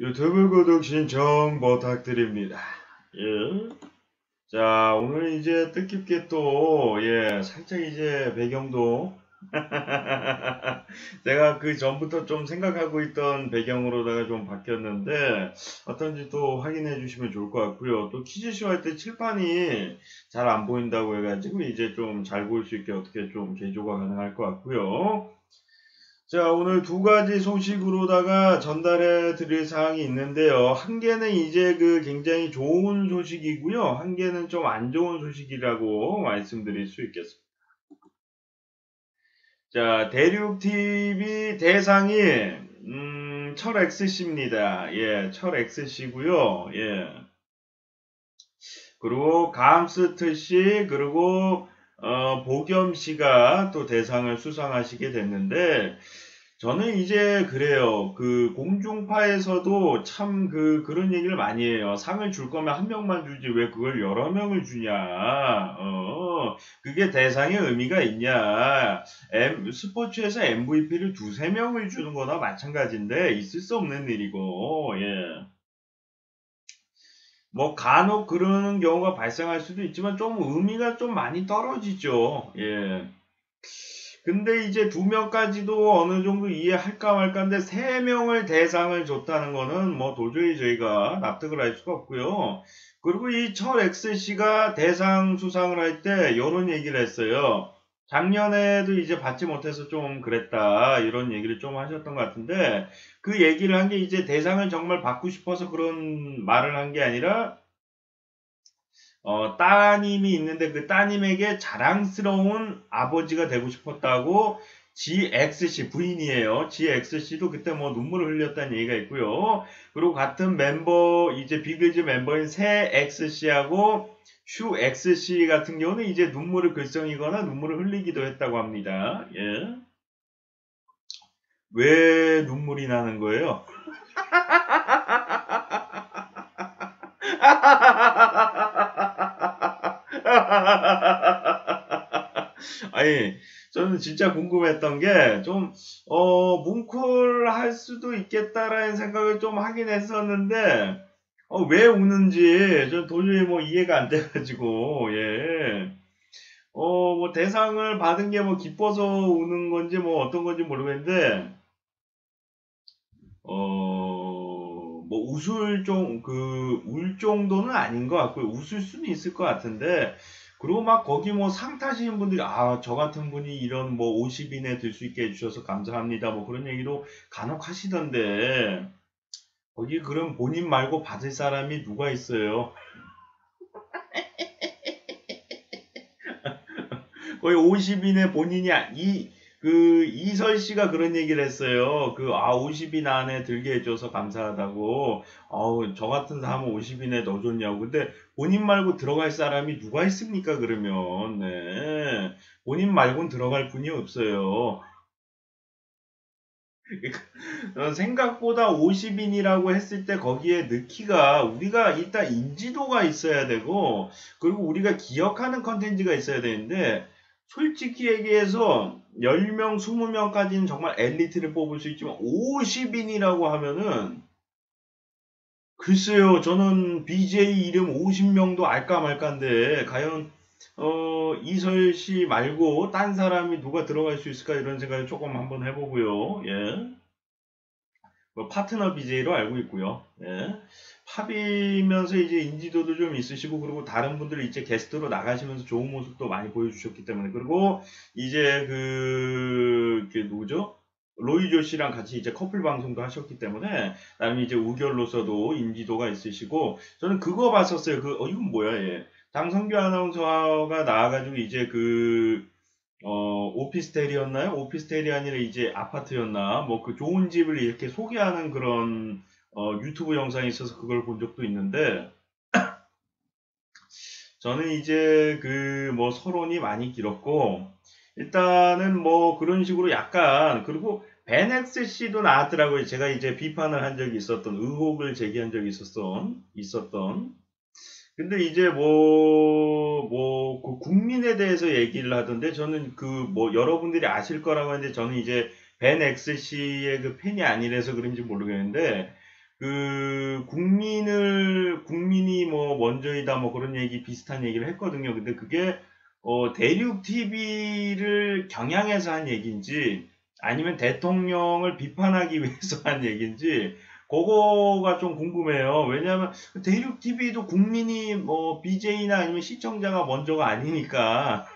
유튜브 구독 신청 부탁드립니다. 예. 자, 오늘 이제 뜻깊게 또, 살짝 이제 배경도, 제가 그 전부터 좀 생각하고 있던 배경으로다가 좀 바뀌었는데, 어떤지 또 확인해 주시면 좋을 것 같고요. 또 퀴즈쇼 할 때 칠판이 잘 안 보인다고 해가지고, 이제 좀 잘 보일 수 있게 어떻게 좀 개조가 가능할 것 같고요. 자, 오늘 두 가지 소식으로다가 전달해 드릴 사항이 있는데요. 한 개는 이제 그 굉장히 좋은 소식이고요. 한 개는 좀 안 좋은 소식이라고 말씀드릴 수 있겠습니다. 자, 대륙 TV 대상이 철 XC입니다. 예, 철 XC고요. 예. 그리고 감스트 씨 그리고 보겸 씨가 또 대상을 수상하시게 됐는데 저는 이제 그래요. 그 공중파에서도 참 그런 얘기를 많이 해요. 상을 줄 거면 한 명만 주지 왜 그걸 여러 명을 주냐. 그게 대상의 의미가 있냐. 스포츠에서 MVP를 두세 명을 주는 거나 마찬가지인데 있을 수 없는 일이고, 예. 뭐 간혹 그러는 경우가 발생할 수도 있지만 좀 의미가 좀 많이 떨어지죠. 예. 근데 이제 두 명까지도 어느 정도 이해할까 말까인데 세 명을 대상을 줬다는 거는 뭐 도저히 저희가 납득을 할 수가 없고요. 그리고 이 철 X씨가 대상 수상을 할 때 이런 얘기를 했어요. 작년에도 이제 받지 못해서 좀 그랬다 이런 얘기를 좀 하셨던 것 같은데 그 얘기를 한 게 이제 대상을 정말 받고 싶어서 그런 말을 한 게 아니라 따님이 있는데 그 따님에게 자랑스러운 아버지가 되고 싶었다고 GXC 부인이에요. GXC도 그때 뭐 눈물을 흘렸다는 얘기가 있고요. 그리고 같은 멤버 이제 비글즈 멤버인 새 XC하고 슈 XC 같은 경우는 이제 눈물을 글썽이거나 눈물을 흘리기도 했다고 합니다. 예. 왜 눈물이 나는 거예요? 아니, 저는 진짜 궁금했던 게, 좀, 뭉클할 수도 있겠다라는 생각을 좀 하긴 했었는데, 왜 우는지, 전 도저히 뭐 이해가 안 돼가지고, 예. 뭐 대상을 받은 게 뭐 기뻐서 우는 건지 뭐 어떤 건지 모르겠는데, 뭐 울 정도는 아닌 것 같고요. 웃을 수는 있을 것 같은데, 그리고 막 거기 뭐 상 타시는 분들이, 저 같은 분이 이런 뭐 50인에 들 수 있게 해주셔서 감사합니다. 뭐 그런 얘기도 간혹 하시던데, 거기 그럼 본인 말고 받을 사람이 누가 있어요? 거의 50인의 본인이 이설 씨가 그런 얘기를 했어요. 50인 안에 들게 해줘서 감사하다고. 저 같은 사람은 50인에 넣어줬냐고. 근데 본인 말고 들어갈 사람이 누가 있습니까, 그러면. 네. 본인 말고는 들어갈 분이 없어요. 생각보다 50인이라고 했을 때 거기에 넣기가 우리가 일단 인지도가 있어야 되고 그리고 우리가 기억하는 컨텐츠가 있어야 되는데 솔직히 얘기해서 10명, 20명까지는 정말 엘리트를 뽑을 수 있지만 50인이라고 하면은 글쎄요, 저는 BJ 이름 50명도 알까 말까인데 과연 이설 씨 말고 딴 사람이 누가 들어갈 수 있을까 이런 생각을 조금 한번 해보고요. 예. 뭐 파트너 BJ로 알고 있고요. 예. 팝이면서 이제 인지도도 좀 있으시고 그리고 다른 분들 이제 게스트로 나가시면서 좋은 모습도 많이 보여주셨기 때문에 그리고 이제 누구죠? 로이조 씨랑 같이 이제 커플 방송도 하셨기 때문에 나름 이제 우결로서도 인지도가 있으시고 저는 그거 봤었어요. 이건 뭐야 얘. 장성규 아나운서가 나와가지고 이제 오피스텔이었나요? 오피스텔이 아니라 이제 아파트였나? 뭐 그 좋은 집을 이렇게 소개하는 그런 유튜브 영상이 있어서 그걸 본 적도 있는데 저는 이제 뭐 서론이 많이 길었고 일단은 뭐 그런 식으로 약간 그리고 벤엑스 씨도 나왔더라고요. 제가 이제 비판을 한 적이 있었던 의혹을 제기한 적이 있었던 근데 이제 그 국민에 대해서 얘기를 하던데, 저는 여러분들이 아실 거라고 하는데, 저는 이제 벤 엑스 씨의 그 팬이 아니라서 그런지 모르겠는데, 국민이 뭐 먼저이다 뭐 그런 얘기 비슷한 얘기를 했거든요. 근데 그게 대륙 TV를 겨냥해서 한 얘기인지 아니면 대통령을 비판하기 위해서 한 얘기인지 그거가 좀 궁금해요. 왜냐하면 대륙 TV도 국민이 뭐 BJ나 아니면 시청자가 먼저가 아니니까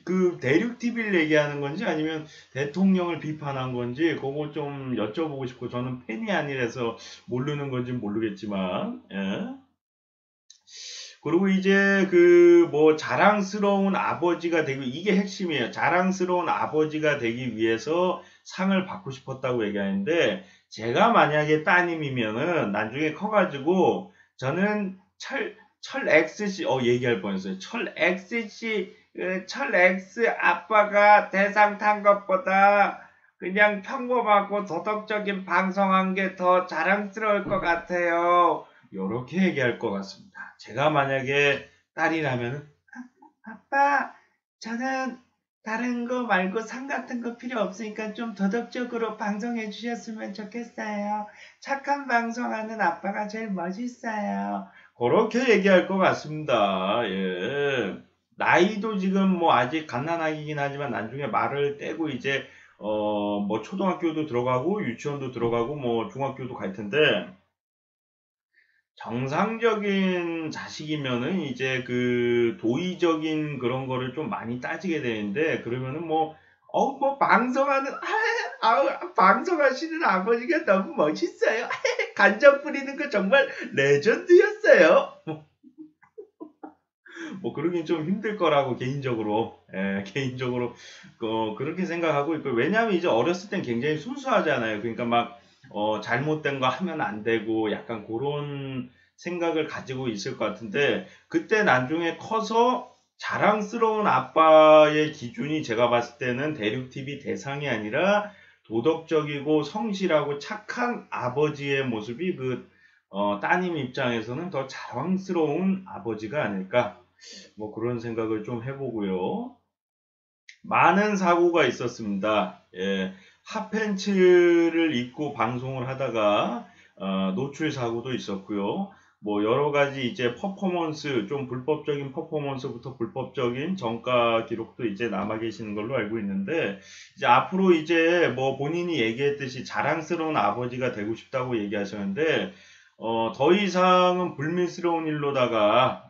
그 대륙 TV를 얘기하는 건지 아니면 대통령을 비판한 건지 그거 좀 여쭤보고 싶고 저는 팬이 아니라서 모르는 건지 모르겠지만 예. 그리고 이제 그 뭐 자랑스러운 아버지가 되기 이게 핵심이에요. 자랑스러운 아버지가 되기 위해서 상을 받고 싶었다고 얘기하는데 제가 만약에 따님이면은 나중에 커가지고 저는 철 XC 얘기할 뻔했어요. 철 XC 철 X 아빠가 대상 탄 것보다 그냥 평범하고 도덕적인 방송한 게 더 자랑스러울 것 같아요. 요렇게 얘기할 것 같습니다. 제가 만약에 딸이라면 아빠 저는 다른 거 말고 상 같은 거 필요 없으니까 좀 도덕적으로 방송해 주셨으면 좋겠어요. 착한 방송하는 아빠가 제일 멋있어요. 그렇게 얘기할 것 같습니다. 예. 나이도 지금 뭐 아직 갓난아기긴 하지만 나중에 말을 떼고 이제 뭐 초등학교도 들어가고 유치원도 들어가고 뭐 중학교도 갈 텐데 정상적인 자식이면은 이제 그 도의적인 그런 거를 좀 많이 따지게 되는데 그러면은 뭐 방송하는 방송하시는 아버지가 너무 멋있어요. 간장 뿌리는 거 정말 레전드였어요. 뭐 그러긴 좀 힘들 거라고 개인적으로 그렇게 생각하고 있고 왜냐하면 이제 어렸을 땐 굉장히 순수하잖아요. 그러니까 막 잘못된 거 하면 안 되고 약간 그런 생각을 가지고 있을 것 같은데 그때 나중에 커서 자랑스러운 아빠의 기준이 제가 봤을 때는 대륙TV 대상이 아니라 도덕적이고 성실하고 착한 아버지의 모습이 따님 입장에서는 더 자랑스러운 아버지가 아닐까 뭐 그런 생각을 좀 해보고요. 많은 사고가 있었습니다. 예, 핫팬츠를 입고 방송을 하다가 노출 사고도 있었고요. 뭐 여러 가지 이제 퍼포먼스 좀 불법적인 퍼포먼스부터 불법적인 정가 기록도 이제 남아 계시는 걸로 알고 있는데 이제 앞으로 이제 뭐 본인이 얘기했듯이 자랑스러운 아버지가 되고 싶다고 얘기하셨는데 더 이상은 불미스러운 일로다가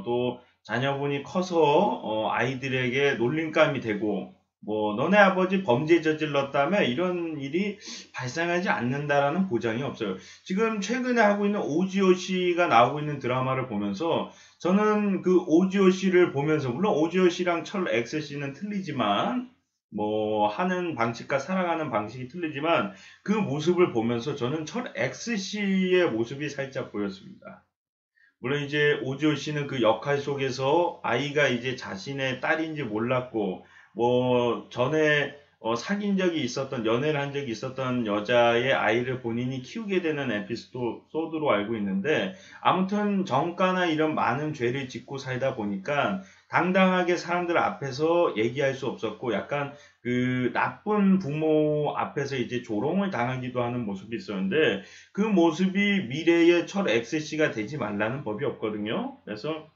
또 자녀분이 커서 아이들에게 놀림감이 되고 뭐 너네 아버지 범죄 저질렀다며 이런 일이 발생하지 않는다라는 보장이 없어요. 지금 최근에 하고 있는 오지오 씨가 나오고 있는 드라마를 보면서 저는 그 오지오 씨를 보면서 물론 오지오 씨랑 철 X 씨는 틀리지만 뭐 하는 방식과 살아가는 방식이 틀리지만 그 모습을 보면서 저는 철 X 씨의 모습이 살짝 보였습니다. 물론 이제 오지호 씨는 그 역할 속에서 아이가 이제 자신의 딸인지 몰랐고, 뭐, 전에 사귄 적이 있었던, 연애를 한 적이 있었던 여자의 아이를 본인이 키우게 되는 에피소드로 알고 있는데, 아무튼 정가나 이런 많은 죄를 짓고 살다 보니까 당당하게 사람들 앞에서 얘기할 수 없었고, 약간 그 나쁜 부모 앞에서 이제 조롱을 당하기도 하는 모습이 있었는데, 그 모습이 미래의 철 XC가 되지 말라는 법이 없거든요. 그래서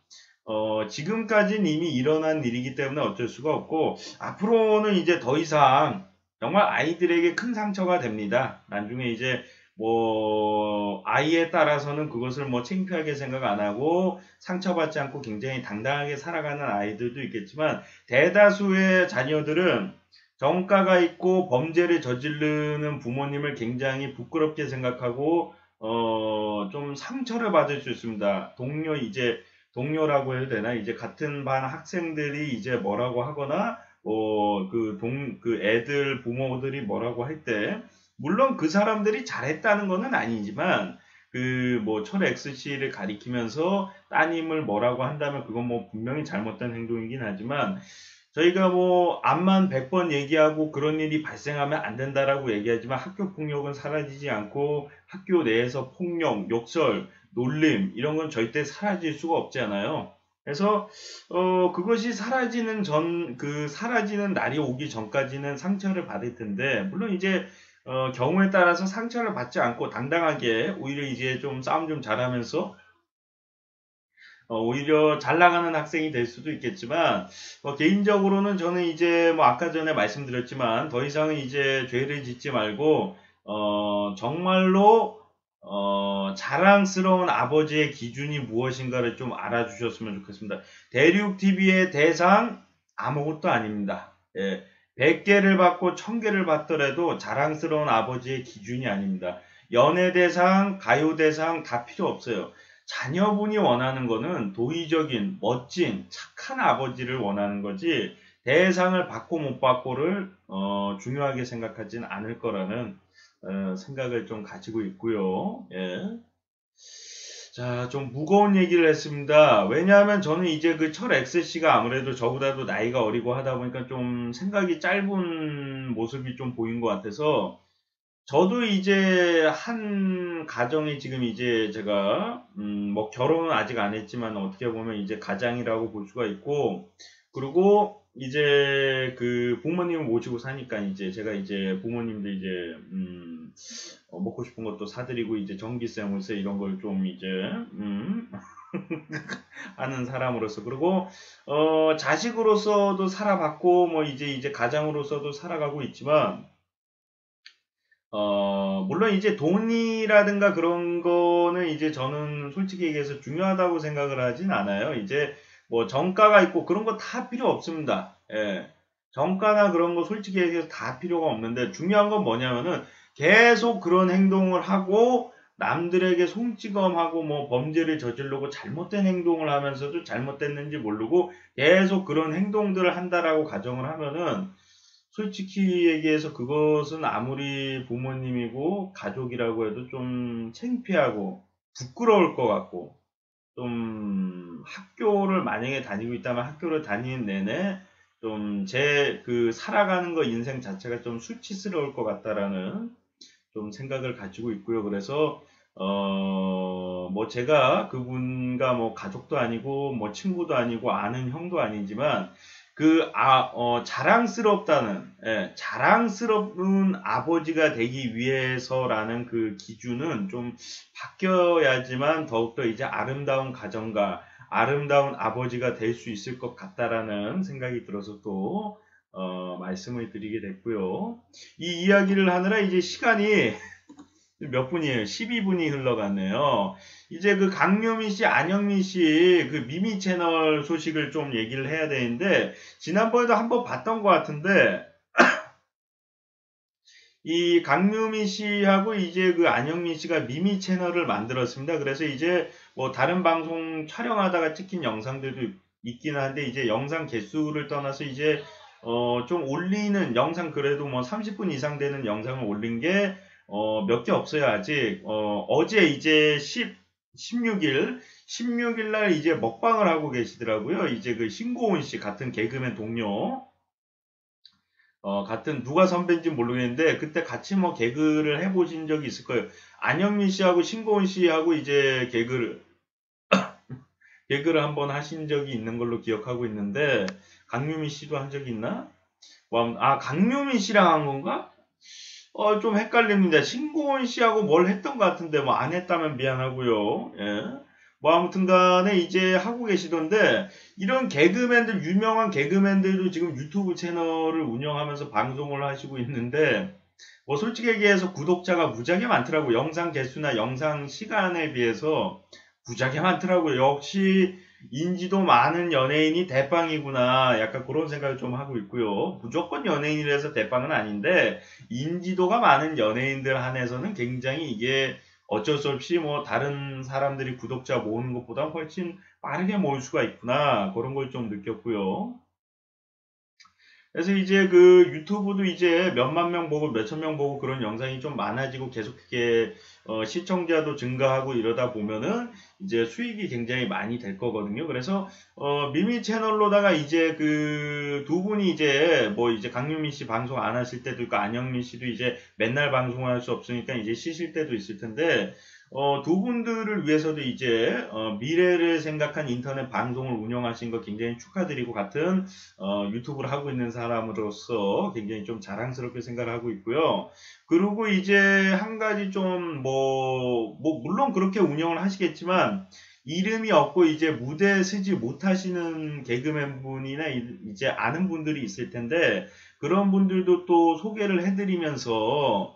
지금까지는 이미 일어난 일이기 때문에 어쩔 수가 없고 앞으로는 이제 더 이상 정말 아이들에게 큰 상처가 됩니다. 나중에 이제 뭐 아이에 따라서는 그것을 뭐 창피하게 생각 안 하고 상처받지 않고 굉장히 당당하게 살아가는 아이들도 있겠지만 대다수의 자녀들은 정가가 있고 범죄를 저지르는 부모님을 굉장히 부끄럽게 생각하고 좀 상처를 받을 수 있습니다. 동료라고 해도 되나? 이제 같은 반 학생들이 이제 뭐라고 하거나 그 애들 부모들이 뭐라고 할 때 물론 그 사람들이 잘했다는 거는 아니지만 그 뭐 철 XC를 가리키면서 따님을 뭐라고 한다면 그건 뭐 분명히 잘못된 행동이긴 하지만 저희가 뭐 암만 100번 얘기하고 그런 일이 발생하면 안 된다라고 얘기하지만 학교 폭력은 사라지지 않고 학교 내에서 폭력, 욕설, 놀림 이런 건 절대 사라질 수가 없잖아요. 그래서 그것이 사라지는 날이 오기 전까지는 상처를 받을 텐데 물론 이제 경우에 따라서 상처를 받지 않고 당당하게 오히려 이제 좀 싸움 좀 잘하면서 오히려 잘 나가는 학생이 될 수도 있겠지만, 개인적으로는 저는 이제 뭐 아까 전에 말씀드렸지만, 더 이상은 이제 죄를 짓지 말고, 정말로, 자랑스러운 아버지의 기준이 무엇인가를 좀 알아주셨으면 좋겠습니다. 대륙TV의 대상, 아무것도 아닙니다. 예. 100개를 받고 1000개를 받더라도 자랑스러운 아버지의 기준이 아닙니다. 연예대상, 가요대상 다 필요 없어요. 자녀분이 원하는 거는 도의적인, 멋진, 착한 아버지를 원하는 거지 대상을 받고 못 받고를 중요하게 생각하진 않을 거라는 생각을 좀 가지고 있고요. 예. 자, 좀 무거운 얘기를 했습니다. 왜냐하면 저는 이제 그 철 XC가 아무래도 저보다도 나이가 어리고 하다 보니까 좀 생각이 짧은 모습이 좀 보인 것 같아서 저도 이제 한 가정이 지금 이제 제가 뭐 결혼은 아직 안 했지만 어떻게 보면 이제 가장이라고 볼 수가 있고 그리고 이제 그 부모님을 모시고 사니까 이제 제가 이제 부모님도 이제 먹고 싶은 것도 사드리고 이제 전기세, 물세 이런 걸 좀 이제 하는 사람으로서 그리고 자식으로서도 살아봤고 뭐 이제 가장으로서도 살아가고 있지만 물론 이제 돈이라든가 그런 거는 이제 저는 솔직히 얘기해서 중요하다고 생각을 하진 않아요. 이제 뭐 정가가 있고 그런 거 다 필요 없습니다. 예. 정가나 그런 거 솔직히 얘기해서 다 필요가 없는데 중요한 건 뭐냐면은 계속 그런 행동을 하고 남들에게 손찌검하고 뭐 범죄를 저지르고 잘못된 행동을 하면서도 잘못됐는지 모르고 계속 그런 행동들을 한다라고 가정을 하면은 솔직히 얘기해서 그것은 아무리 부모님이고 가족이라고 해도 좀 창피하고 부끄러울 것 같고 좀 학교를 만약에 다니고 있다면 학교를 다니는 내내 좀 제 그 살아가는 거 인생 자체가 좀 수치스러울 것 같다라는 좀 생각을 가지고 있고요. 그래서 뭐 제가 그분과 뭐 가족도 아니고 뭐 친구도 아니고 아는 형도 아니지만 자랑스럽다는, 예, 자랑스러운 아버지가 되기 위해서라는 그 기준은 좀 바뀌어야지만 더욱더 이제 아름다운 가정과 아름다운 아버지가 될 수 있을 것 같다라는 생각이 들어서 또, 말씀을 드리게 됐고요. 이 이야기를 하느라 이제 시간이 몇 분이에요? 12분이 흘러갔네요. 이제 그 강유미 씨, 안영미 씨 그 미미 채널 소식을 좀 얘기를 해야 되는데 지난번에도 한번 봤던 것 같은데 이 강유미 씨하고 이제 그 안영미 씨가 미미 채널을 만들었습니다. 그래서 이제 뭐 다른 방송 촬영하다가 찍힌 영상들도 있긴 한데 이제 영상 개수를 떠나서 이제 좀 올리는 영상 그래도 뭐 30분 이상 되는 영상을 올린 게 몇 개 없어요, 아직. 어제 이제 16일 날 이제 먹방을 하고 계시더라고요. 이제 그 신고은 씨 같은 개그맨 동료. 같은 누가 선배인지 모르겠는데 그때 같이 뭐 개그를 해보신 적이 있을 거예요. 안영민 씨하고 신고은 씨하고 이제 개그를 한번 하신 적이 있는 걸로 기억하고 있는데 강유미 씨도 한 적이 있나? 강유미 씨랑 한 건가? 좀 헷갈립니다. 신고은 씨하고 뭘 했던 것 같은데, 뭐, 안 했다면 미안하고요. 예. 뭐, 아무튼 간에 이제 하고 계시던데, 이런 개그맨들, 유명한 개그맨들도 지금 유튜브 채널을 운영하면서 방송을 하시고 있는데, 뭐, 솔직히 얘기해서 구독자가 무지하게 많더라고요. 영상 개수나 영상 시간에 비해서 무지하게 많더라고요. 역시, 인지도 많은 연예인이 대빵이구나. 약간 그런 생각을 좀 하고 있고요. 무조건 연예인이라서 대빵은 아닌데, 인지도가 많은 연예인들 한해서는 굉장히 이게 어쩔 수 없이 뭐 다른 사람들이 구독자 모으는 것보다 훨씬 빠르게 모을 수가 있구나. 그런 걸 좀 느꼈고요. 그래서 이제 그 유튜브도 이제 몇만 명 보고 몇천 명 보고 그런 영상이 좀 많아지고 계속 그게 시청자도 증가하고 이러다 보면은 이제 수익이 굉장히 많이 될 거거든요. 그래서 미미 채널로다가 이제 그 두 분이 이제 뭐 이제 강유미 씨 방송 안 하실 때도 있고 안영민 씨도 이제 맨날 방송을 할 수 없으니까 이제 쉬실 때도 있을 텐데 두 분들을 위해서도 이제 미래를 생각한 인터넷 방송을 운영하신 거 굉장히 축하드리고 같은 유튜브를 하고 있는 사람으로서 굉장히 좀 자랑스럽게 생각을 하고 있고요. 그리고 이제 한 가지 좀 물론 그렇게 운영을 하시겠지만 이름이 없고 이제 무대에 서지 못하시는 개그맨 분이나 이제 아는 분들이 있을 텐데 그런 분들도 또 소개를 해드리면서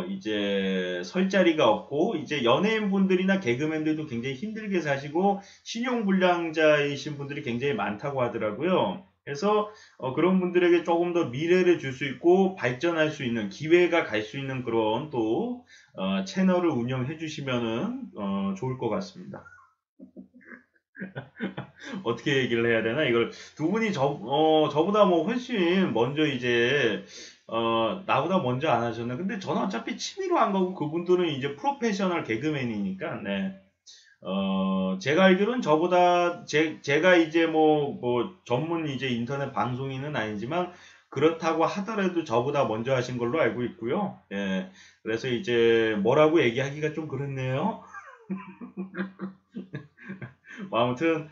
이제 설 자리가 없고, 이제 연예인 분들이나 개그맨들도 굉장히 힘들게 사시고, 신용불량자이신 분들이 굉장히 많다고 하더라고요. 그래서, 그런 분들에게 조금 더 미래를 줄 수 있고, 발전할 수 있는, 기회가 갈 수 있는 그런 또, 채널을 운영해 주시면은, 좋을 것 같습니다. 어떻게 얘기를 해야 되나? 이걸 두 분이 저보다 뭐 훨씬 먼저 이제, 나보다 먼저 안 하셨나? 근데 저는 어차피 취미로 한 거고 그분들은 이제 프로페셔널 개그맨이니까, 네. 제가 알기로는 저보다, 제가 이제 전문 이제 인터넷 방송인은 아니지만, 그렇다고 하더라도 저보다 먼저 하신 걸로 알고 있고요. 예. 그래서 이제 뭐라고 얘기하기가 좀 그렇네요. 뭐 아무튼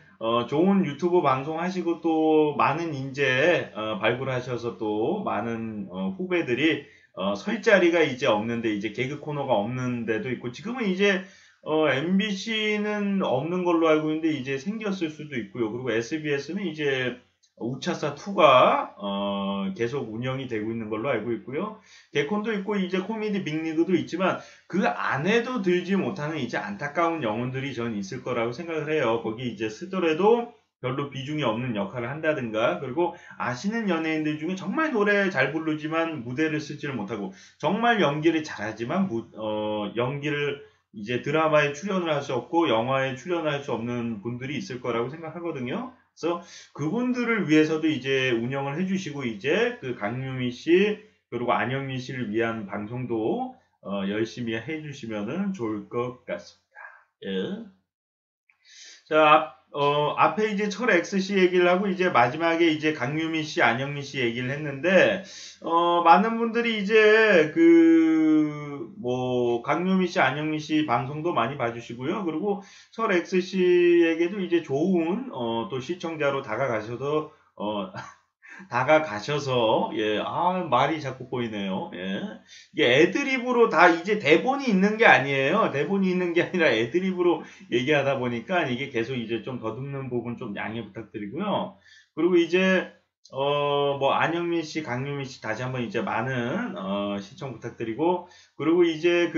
좋은 유튜브 방송하시고 또 많은 인재 발굴하셔서 또 많은 후배들이 설 자리가 이제 없는데 이제 개그 코너가 없는 데도 있고 지금은 이제 MBC는 없는 걸로 알고 있는데 이제 생겼을 수도 있고요. 그리고 SBS는 이제 우차사 2가 계속 운영이 되고 있는 걸로 알고 있고요. 개콘도 있고 이제 코미디 빅리그도 있지만 그 안에도 들지 못하는 이제 안타까운 영혼들이 전 있을 거라고 생각을 해요. 거기 이제 쓰더라도 별로 비중이 없는 역할을 한다든가 그리고 아시는 연예인들 중에 정말 노래 잘 부르지만 무대를 쓰지를 못하고 정말 연기를 잘하지만 연기를 이제 드라마에 출연을 할 수 없고 영화에 출연할 수 없는 분들이 있을 거라고 생각하거든요. 그래서 그분들을 위해서도 이제 운영을 해주시고 이제 그 강유미 씨 그리고 안영미 씨를 위한 방송도 열심히 해주시면은 좋을 것 같습니다. 예. 자, 앞에 이제 철 X씨 얘기를 하고 이제 마지막에 이제 강유미 씨, 안영미 씨 얘기를 했는데, 많은 분들이 이제 강유미 씨, 안영미 씨 방송도 많이 봐주시고요. 그리고 철 X씨에게도 이제 좋은, 또 시청자로 다가가셔서, 예, 말이 자꾸 꼬이네요. 예. 이게 애드립으로 다 이제 대본이 있는 게 아니에요. 대본이 있는 게 아니라 애드립으로 얘기하다 보니까 이게 계속 이제 좀 더듬는 부분 좀 양해 부탁드리고요. 그리고 이제, 안영민 씨, 강유민 씨 다시 한번 이제 많은, 시청 부탁드리고, 그리고 이제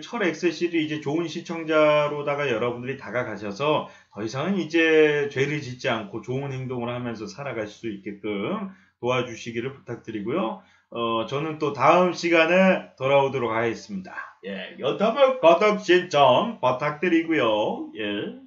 철 X씨도 이제 좋은 시청자로다가 여러분들이 다가가셔서 더 이상은 이제 죄를 짓지 않고 좋은 행동을 하면서 살아갈 수 있게끔 도와주시기를 부탁드리고요. 저는 또 다음 시간에 돌아오도록 하겠습니다. 예, 유튜브 구독 신청 부탁드리고요. 예.